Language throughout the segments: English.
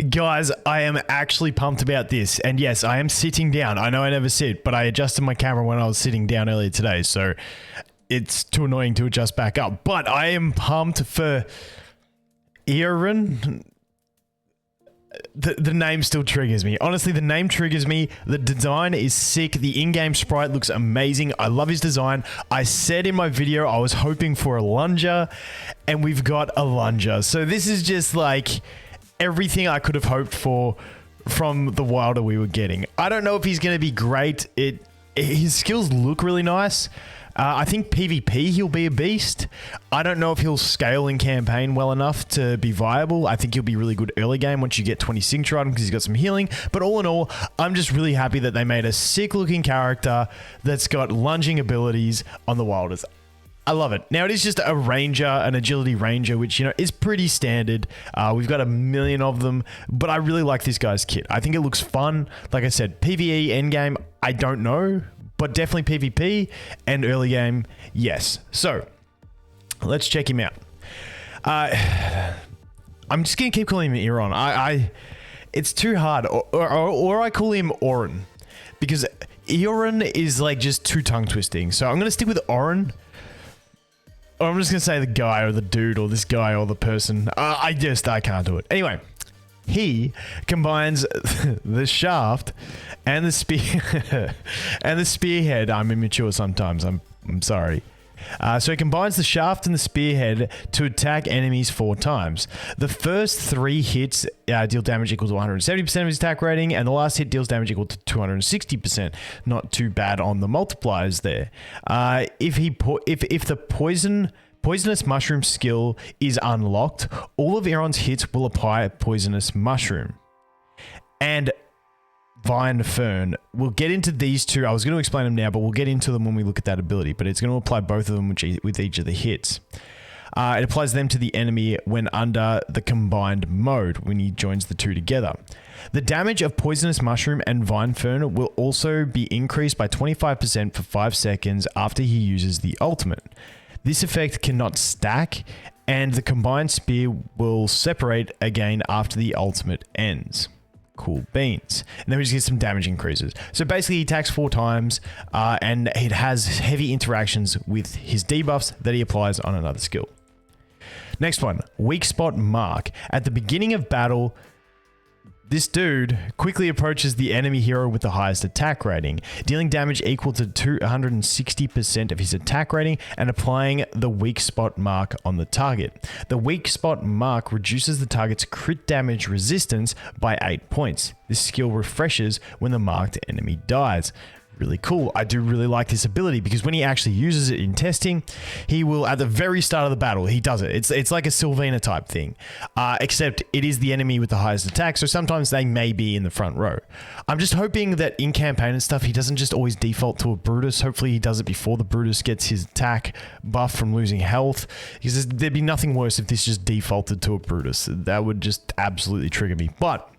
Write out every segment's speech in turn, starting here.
Guys, I am actually pumped about this. And yes, I am sitting down. I know I never sit, but I adjusted my camera when I was sitting down earlier today. So it's too annoying to adjust back up. But I am pumped for Eorin. The name still triggers me. Honestly, the name triggers me. The design is sick. The in-game sprite looks amazing. I love his design. I said in my video I was hoping for a Lunger, and we've got a Lunger. So this is just like everything I could have hoped for from the Wilder we were getting. I don't know if he's going to be great. His skills look really nice. I think PvP he'll be a beast. I don't know if he'll scale in campaign well enough to be viable. I think he'll be really good early game once you get 20 signature items because he's got some healing. But all in all, I'm just really happy that they made a sick looking character that's got lunging abilities on the Wilders. I love it. Now, it is just a ranger, an agility ranger, which, you know, is pretty standard. We've got a million of them, but I really like this guy's kit. I think it looks fun. Like I said, PvE endgame, I don't know, but definitely PvP and early game, yes. So, let's check him out. I'm just going to keep calling him Eorin. It's too hard. Or I call him Eorin, because Eorin is like just too tongue twisting. So, I'm going to stick with Eorin. Or I'm just going to say the guy or the dude or this guy or the person. I can't do it. Anyway, he combines the shaft and the spear and the spearhead. I'm immature sometimes. I'm sorry. So he combines the shaft and the spearhead to attack enemies 4 times. The first 3 hits deal damage equal to 170% of his attack rating, and the last hit deals damage equal to 260%. Not too bad on the multipliers there. If the poisonous mushroom skill is unlocked, all of Eorin's hits will apply poisonous mushroom. And Vine Fern. We'll get into these two. I was going to explain them now, but we'll get into them when we look at that ability. But it's going to apply both of them with each of the hits. It applies them to the enemy when under the combined mode, when he joins the two together. The damage of Poisonous Mushroom and Vine Fern will also be increased by 25% for 5 seconds after he uses the ultimate. This effect cannot stack, and the combined spear will separate again after the ultimate ends. Cool beans. And then we just get some damage increases. So basically he attacks 4 times and it has heavy interactions with his debuffs that he applies on another skill. Next one, Weak Spot Mark. At the beginning of battle, this dude quickly approaches the enemy hero with the highest attack rating, dealing damage equal to 260% of his attack rating and applying the weak spot mark on the target. The weak spot mark reduces the target's crit damage resistance by 8 points. This skill refreshes when the marked enemy dies. Really cool. I do really like this ability because when he actually uses it in testing, he will, at the very start of the battle, he does it. It's like a Sylvina type thing, except it is the enemy with the highest attack, so sometimes they may be in the front row. I'm just hoping that in campaign and stuff, he doesn't just always default to a Brutus. Hopefully he does it before the Brutus gets his attack buff from losing health, because there'd be nothing worse if this just defaulted to a Brutus. That would just absolutely trigger me. But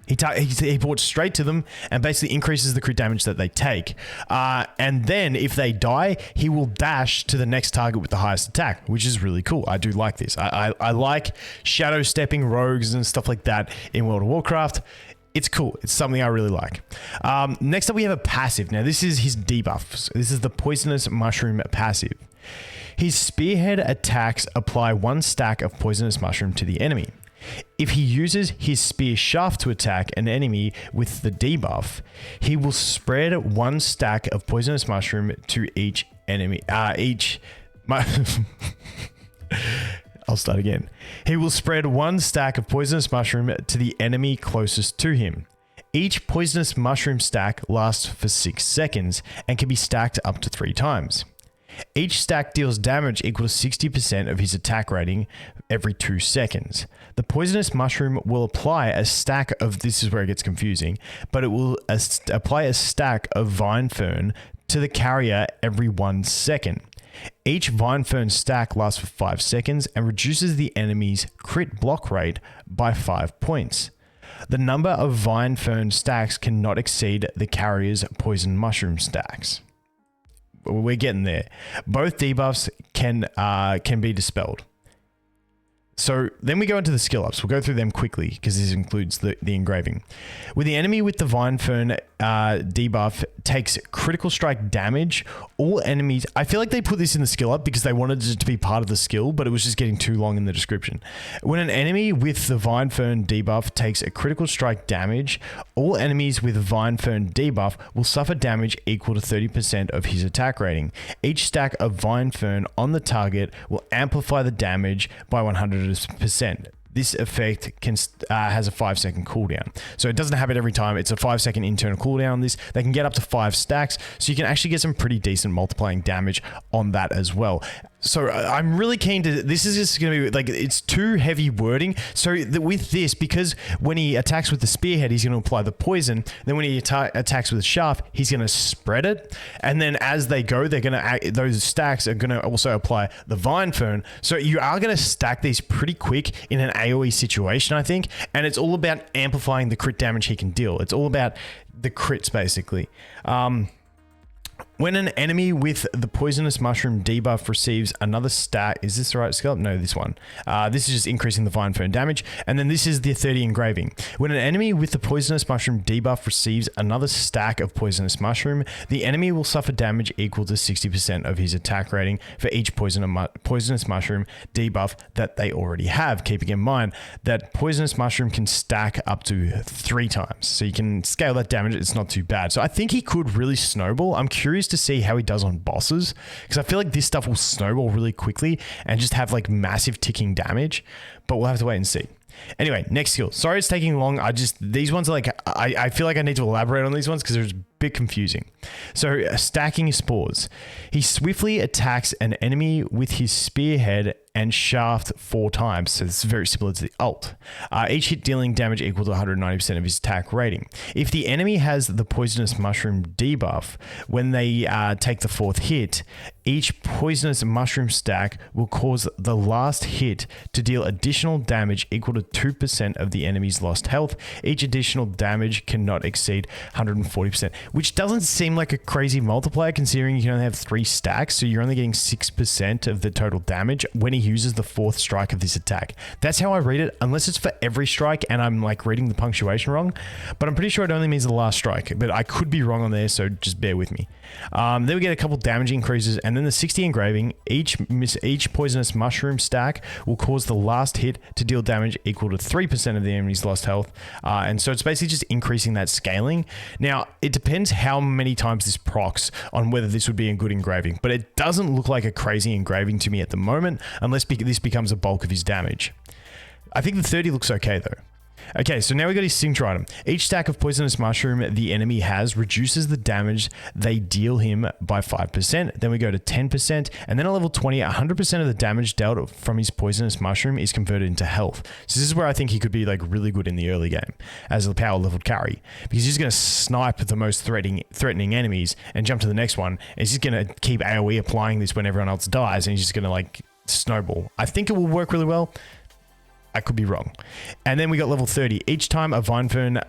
he ports straight to them and basically increases the crit damage that they take. And then if they die, he will dash to the next target with the highest attack, which is really cool. I do like this. I like shadow stepping rogues and stuff like that in World of Warcraft. It's cool. It's something I really like. Next up, we have a passive. Now, this is his debuffs. This is the Poisonous Mushroom passive. His spearhead attacks apply 1 stack of Poisonous Mushroom to the enemy. If he uses his spear shaft to attack an enemy with the debuff, he will spread 1 stack of Poisonous Mushroom to each enemy. I'll start again. He will spread 1 stack of Poisonous Mushroom to the enemy closest to him. Each Poisonous Mushroom stack lasts for 6 seconds and can be stacked up to 3 times. Each stack deals damage equal to 60% of his attack rating every 2 seconds. The Poisonous Mushroom will apply a stack of, this is where it gets confusing, but it will apply a stack of Vine Fern to the carrier every 1 second. Each Vine Fern stack lasts for 5 seconds and reduces the enemy's crit block rate by 5 points. The number of Vine Fern stacks cannot exceed the carrier's Poison Mushroom stacks. We're getting there. Both debuffs can be dispelled. So then we go into the skill ups. We'll go through them quickly because this includes the engraving. When the enemy with the Vine Fern debuff takes critical strike damage, all enemies... I feel like they put this in the skill up because they wanted it to be part of the skill, but it was just getting too long in the description. When an enemy with the Vine Fern debuff takes a critical strike damage, all enemies with Vine Fern debuff will suffer damage equal to 30% of his attack rating. Each stack of Vine Fern on the target will amplify the damage by 100%. This effect has a 5-second cooldown. So it doesn't have it every time. It's a 5-second internal cooldown on this. They can get up to 5 stacks. So you can actually get some pretty decent multiplying damage on that as well. So I'm really keen to, this is just going to be like, it's too heavy wording. So with this, because when he attacks with the spearhead, he's going to apply the poison. Then when he attacks with the shaft, he's going to spread it. And then as they go, they're going to, those stacks are going to also apply the Vine Fern. So you are going to stack these pretty quick in an AoE situation, I think. And it's all about amplifying the crit damage he can deal. It's all about the crits, basically. When an enemy with the Poisonous Mushroom debuff receives another stack... Is this the right skill? No, this one. This is just increasing the Vine Fern damage. And then this is the 30 engraving. When an enemy with the Poisonous Mushroom debuff receives another stack of Poisonous Mushroom, the enemy will suffer damage equal to 60% of his attack rating for each Poisonous Mushroom debuff that they already have. Keeping in mind that Poisonous Mushroom can stack up to 3 times. So you can scale that damage. It's not too bad. So I think he could really snowball. I'm curious to see how he does on bosses, because I feel like this stuff will snowball really quickly and just have like massive ticking damage, but we'll have to wait and see. Anyway, next skill. Sorry it's taking long. These ones are like, I feel like I need to elaborate on these ones because they're a bit confusing. So stacking spores. He swiftly attacks an enemy with his spearhead and shaft 4 times. So this is very similar to the ult. Each hit dealing damage equal to 190% of his attack rating. If the enemy has the Poisonous Mushroom debuff, when they take the 4th hit, each Poisonous Mushroom stack will cause the last hit to deal additional damage equal to 2% of the enemy's lost health. Each additional damage cannot exceed 140%, which doesn't seem like a crazy multiplier considering you can only have 3 stacks, so you're only getting 6% of the total damage when he uses the 4th strike of this attack. That's how I read it, unless it's for every strike and I'm like reading the punctuation wrong, but I'm pretty sure it only means the last strike, but I could be wrong on there, so just bear with me. Then we get a couple damage increases, and then the 60 engraving. Each Poisonous Mushroom stack will cause the last hit to deal damage equal to 3% of the enemy's lost health, and so it's basically just increasing that scaling. Now, it depends how many times this procs on whether this would be a good engraving, but it doesn't look like a crazy engraving to me at the moment, unless this becomes a bulk of his damage. I think the 30 looks okay though. Okay, so now we got his signature item. Each stack of Poisonous Mushroom the enemy has reduces the damage they deal him by 5%. Then we go to 10%, and then at level 20, 100% of the damage dealt from his Poisonous Mushroom is converted into health. So this is where I think he could be like really good in the early game as a power level carry, because he's going to snipe the most threatening enemies and jump to the next one. And he's just going to keep AoE applying this when everyone else dies, and he's just going to like snowball. I think it will work really well. I could be wrong. And then we got level 30. Each time a Vine Fern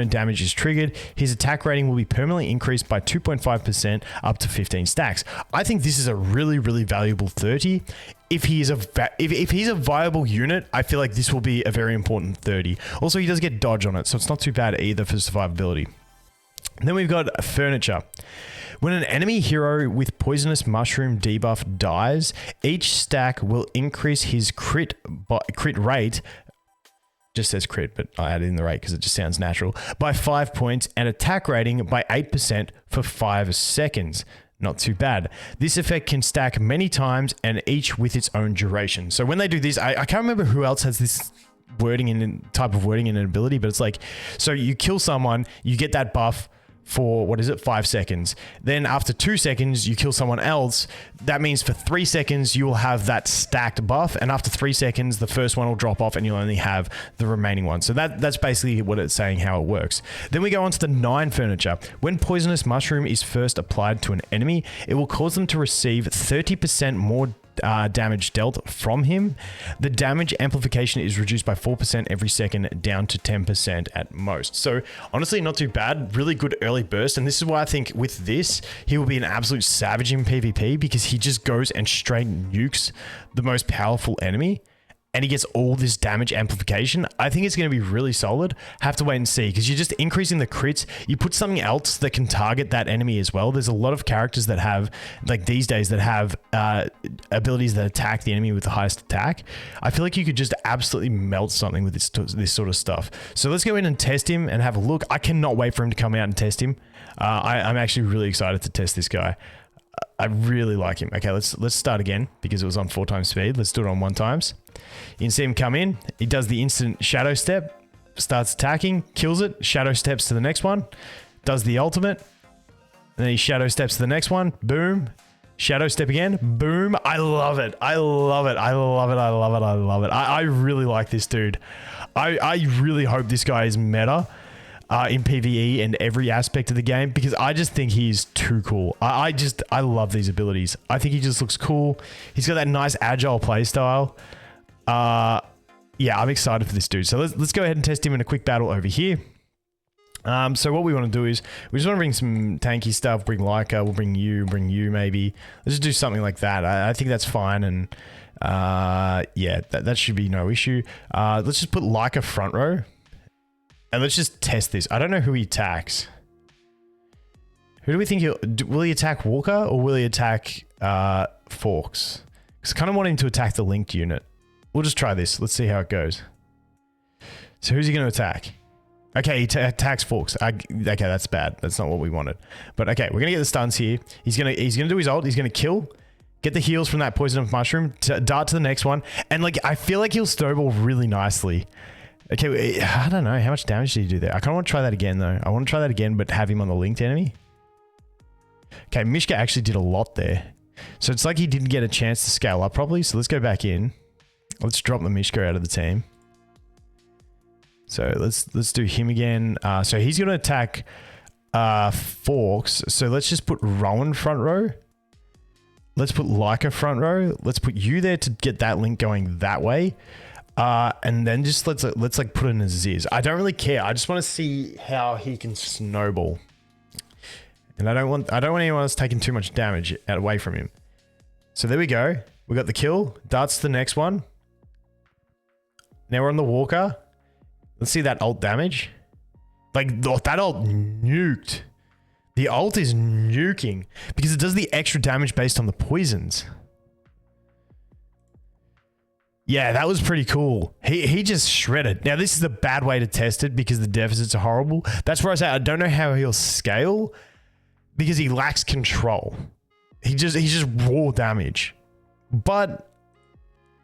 damage is triggered, his attack rating will be permanently increased by 2.5% up to 15 stacks. I think this is a really, really valuable 30. If he's a viable unit, I feel like this will be a very important 30. Also, he does get dodge on it, so it's not too bad either for survivability. And then we've got furniture. When an enemy hero with Poisonous Mushroom debuff dies, each stack will increase his crit rate. Just says crit, but I added in the rate because it just sounds natural, by 5 points, and attack rating by 8% for 5 seconds. Not too bad. This effect can stack many times and each with its own duration. So when they do this, I can't remember who else has this wording in type of wording in an ability, but it's like, so you kill someone, you get that buff for, 5 seconds. Then after 2 seconds, you kill someone else. That means for 3 seconds, you will have that stacked buff. And after 3 seconds, the first one will drop off and you'll only have the remaining one. So that's basically what it's saying, how it works. Then we go on to the 9 furniture. When Poisonous Mushroom is first applied to an enemy, it will cause them to receive 30% more damage dealt from him. The damage amplification is reduced by 4% every second, down to 10% at most. So honestly, not too bad. Really good early burst. And this is why I think with this, he will be an absolute savage in PvP, because he just goes and straight nukes the most powerful enemy. And he gets all this damage amplification. I think it's going to be really solid. Have to wait and see, because you're just increasing the crits. You put something else that can target that enemy as well. There's a lot of characters that have, like these days, that have abilities that attack the enemy with the highest attack. I feel like you could just absolutely melt something with this sort of stuff. So let's go in and test him and have a look. I cannot wait for him to come out and test him. I'm actually really excited to test this guy. I really like him. Okay, let's start again, because it was on 4 times speed. Let's do it on 1 times. You can see him come in. He does the instant shadow step, starts attacking, kills it, shadow steps to the next one, does the ultimate, and then he shadow steps to the next one, boom, shadow step again, boom. I love it. I love it. I love it. I love it. I love it. I really like this dude. I really hope this guy is meta in PvE and every aspect of the game, because I just think he's too cool. I love these abilities. I think he just looks cool. He's got that nice agile playstyle. Yeah, I'm excited for this dude. So let's go ahead and test him in a quick battle over here. So what we want to do is we just want to bring some tanky stuff, bring Leica, we'll bring you maybe. Let's just do something like that. I think that's fine. And yeah, that should be no issue. Let's just put Leica front row. And let's just test this. I don't know who he attacks. Who do we think will he attack Walker, or will he attack Forks? Because I kind of want him to attack the linked unit. We'll just try this. Let's see how it goes. So who's he going to attack? Okay, he attacks Forks. Okay, that's bad. That's not what we wanted. But okay, we're going to get the stuns here. He's going to do his ult. He's going to kill. Get the heals from that poison of mushroom. Dart to the next one. And like, I feel like he'll snowball really nicely. Okay, I don't know. How much damage did he do there? I kind of want to try that again, though. I want to try that again, but have him on the linked enemy. Okay, Mishka actually did a lot there. So it's like he didn't get a chance to scale up properly. So let's go back in. Let's drop the Mishka out of the team. So let's do him again. So he's going to attack Forks. So let's just put Rowan front row. Let's put Leica front row. Let's put you there to get that link going that way. And then just let's like put in a Ziz. I don't really care. I just want to see how he can snowball. And I don't want anyone else taking too much damage away from him. So there we go. We got the kill. Darts to the next one. Now we're on the Walker. Let's see that ult damage. Like, that ult nuked. The ult is nuking because it does the extra damage based on the poisons. Yeah, that was pretty cool. He just shredded. Now, this is a bad way to test it because the deficits are horrible. That's where I say I don't know how he'll scale because he lacks control. He's just raw damage. But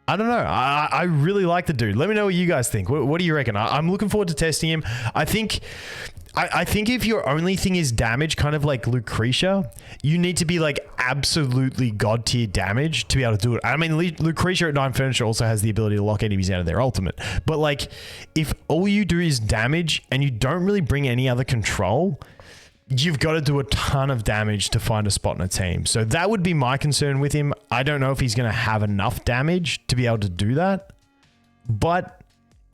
I don't know. I really like the dude. Let me know what you guys think. What do you reckon? I'm looking forward to testing him. I think if your only thing is damage, kind of like Lucretia, you need to be like absolutely god tier damage to be able to do it. I mean, Lucretia at 9 Furniture also has the ability to lock enemies out of their ultimate. But like, if all you do is damage and you don't really bring any other control, you've got to do a ton of damage to find a spot in a team. So that would be my concern with him. I don't know if he's going to have enough damage to be able to do that. But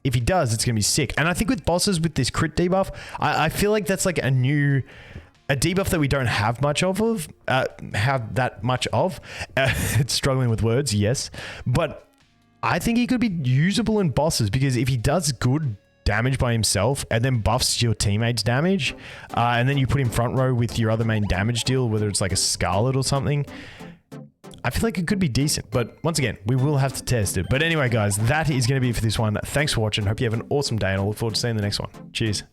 if he does, it's going to be sick. And I think with bosses with this crit debuff, I feel like that's like a debuff that we don't have much of, It's struggling with words, yes. But I think he could be usable in bosses because if he does good damage by himself and then buffs your teammates' damage, and then you put him front row with your other main damage deal, whether it's like a Scarlet or something, I feel like it could be decent. But once again, we will have to test it. But anyway, guys, that is going to be it for this one. Thanks for watching. Hope you have an awesome day, and I look forward to seeing the next one. Cheers.